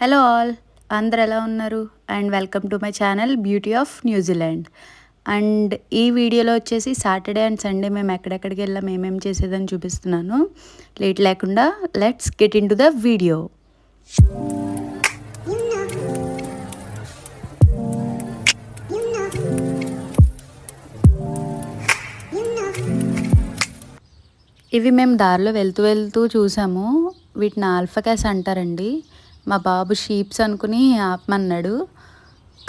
Hello all, అందరు ఎలా ఉన్నారు? And welcome to my channel beauty of New Zealand. And ఈ వీడియోలో వచ్చేసి సాటర్డే అండ్ సండే మేము ఎక్కడెక్కడికి వెళ్ళాం, ఏమేమి చేసేదని చూపిస్తున్నాను. లేట్ లేకుండా let's get in to the video. ఇవి మేము దారిలో వెళ్తూ వెళ్తూ చూసాము. వీటిని ఆల్ఫా క్యాస్ అంటారండి. మా బాబు షీప్స్ అనుకుని ఆపమన్నాడు,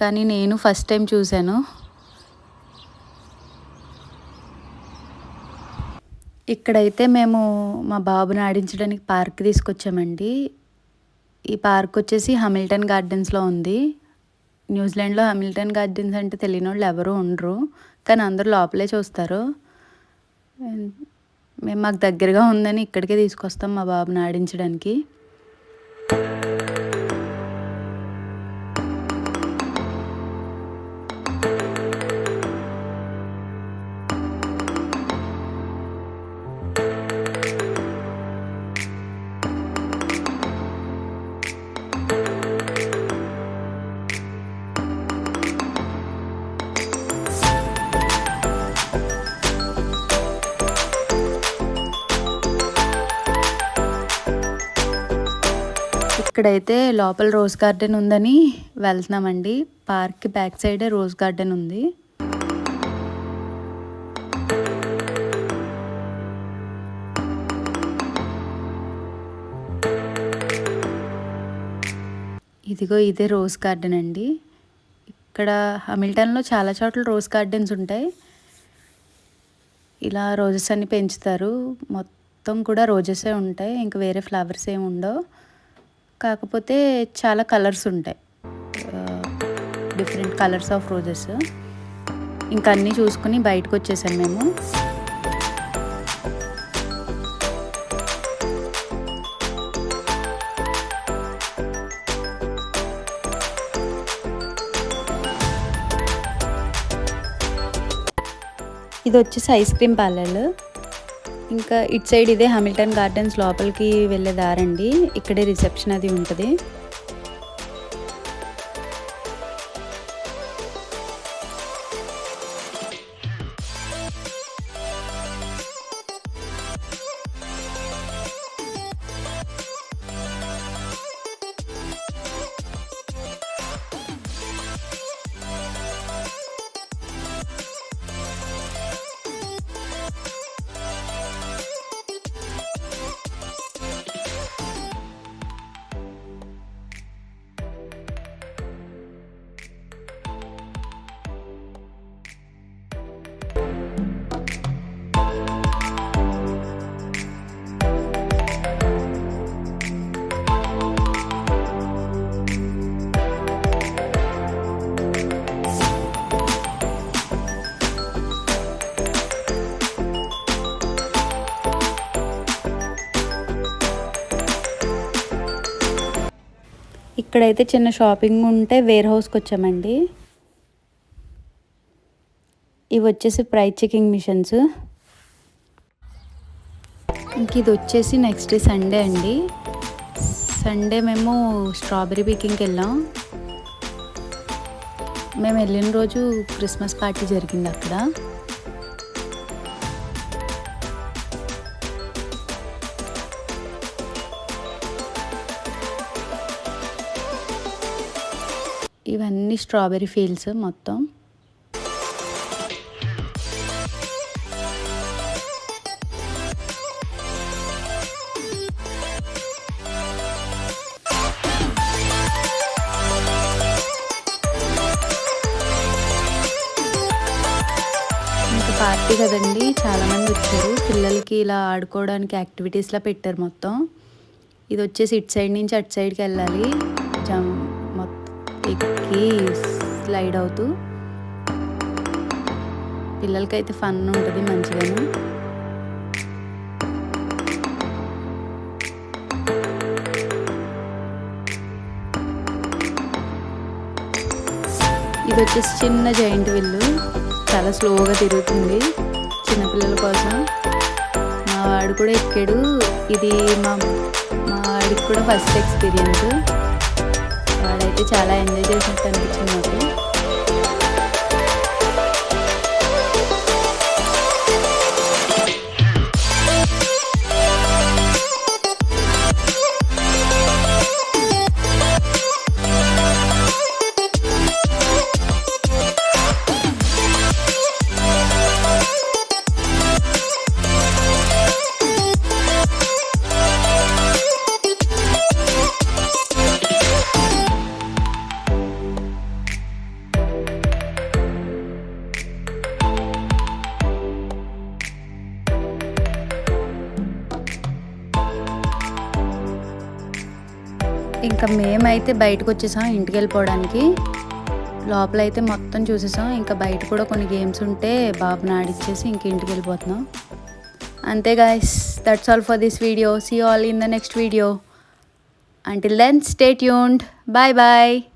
కానీ నేను ఫస్ట్ టైం చూశాను. ఇక్కడైతే మేము మా బాబుని ఆడించడానికి పార్క్ తీసుకొచ్చామండి. ఈ పార్క్ వచ్చేసి హామిల్టన్ గార్డెన్స్లో ఉంది. న్యూజిలాండ్లో హామిల్టన్ గార్డెన్స్ అంటే తెలియని వాళ్ళు ఎవరు ఉండరు, కానీ అందరూ లోపలే చూస్తారు. మేము మాకు దగ్గరగా ఉందని ఇక్కడికే తీసుకొస్తాం మా బాబుని ఆడించడానికి. ఇక్కడైతే లోపల రోజ్ గార్డెన్ ఉందని వెళ్తున్నామండి. పార్క్ బ్యాక్ సైడే రోజ్ గార్డెన్ ఉంది. ఇదిగో ఇదే రోజ్ గార్డెన్ అండి. ఇక్కడ హామిల్టన్లో చాలా చోట్ల రోజ్ గార్డెన్స్ ఉంటాయి. ఇలా రోజెస్ అన్ని పెంచుతారు. మొత్తం కూడా రోజెసే ఉంటాయి, ఇంకా వేరే ఫ్లవర్స్ ఏమి ఉండవు. కాకపోతే చాలా కలర్స్ ఉంటాయి, డిఫరెంట్ కలర్స్ ఆఫ్ రోజెస్. ఇంకా అన్నీ చూసుకుని బయటకు వచ్చేసాం మేము. ఇది వచ్చేసి ఐస్ క్రీమ్ పార్లర్. ఇంకా ఇటు సైడ్ ఇదే హామిల్టన్ గార్డెన్స్ లోపలికి వెళ్ళే దారండి. ఇక్కడే రిసెప్షన్ అది ఉంటుంది. ఇక్కడైతే చిన్న షాపింగ్ ఉంటే వేర్ హౌస్కి వచ్చామండి. ఇవి వచ్చేసి ప్రైస్ చెకింగ్ మిషన్స్. ఇంక ఇది వచ్చేసి నెక్స్ట్ డే సండే అండి. సండే మేము స్ట్రాబెర్రీ పికింగ్కి వెళ్ళాం. మేము వెళ్ళిన రోజు క్రిస్మస్ పార్టీ జరిగింది అక్కడ. ఇవన్నీ స్ట్రాబెర్రీ ఫీల్డ్స్ మొత్తం. ఇంకా పార్టీ కదండి, చాలామంది వచ్చారు. పిల్లలకి ఇలా ఆడుకోవడానికి యాక్టివిటీస్లా పెట్టారు మొత్తం. ఇది వచ్చేసి ఇటు సైడ్ నుంచి అటు సైడ్కి వెళ్ళాలి. మొత్తం ఎక్కి స్లైడ్ అవుతూ పిల్లలకైతే ఫన్ ఉంటుంది మంచిగాను. ఇది వచ్చేసి చిన్న జైంట్ విల్లు, చాలా స్లోగా తిరుగుతుంది చిన్నపిల్లల కోసం. మా వాడు కూడా ఎక్కాడు. ఇది మా వాడికి కూడా ఫస్ట్ ఎక్స్పీరియన్స్. అయితే చాలా ఎంజాయ్ చేసినట్టు అనిపించింది నాకు. ఇంకా మేమైతే బయటకు వచ్చేసాం ఇంటికి వెళ్ళిపోవడానికి. లోపలైతే మొత్తం చూసేసాం. ఇంకా బయట కూడా కొన్ని గేమ్స్ ఉంటే బాబుని ఆడిచ్చేసి ఇంక ఇంటికి వెళ్ళిపోతున్నాం. అంతే guys, that's all for this video. See you all in the next video. Until then, stay tuned. Bye bye.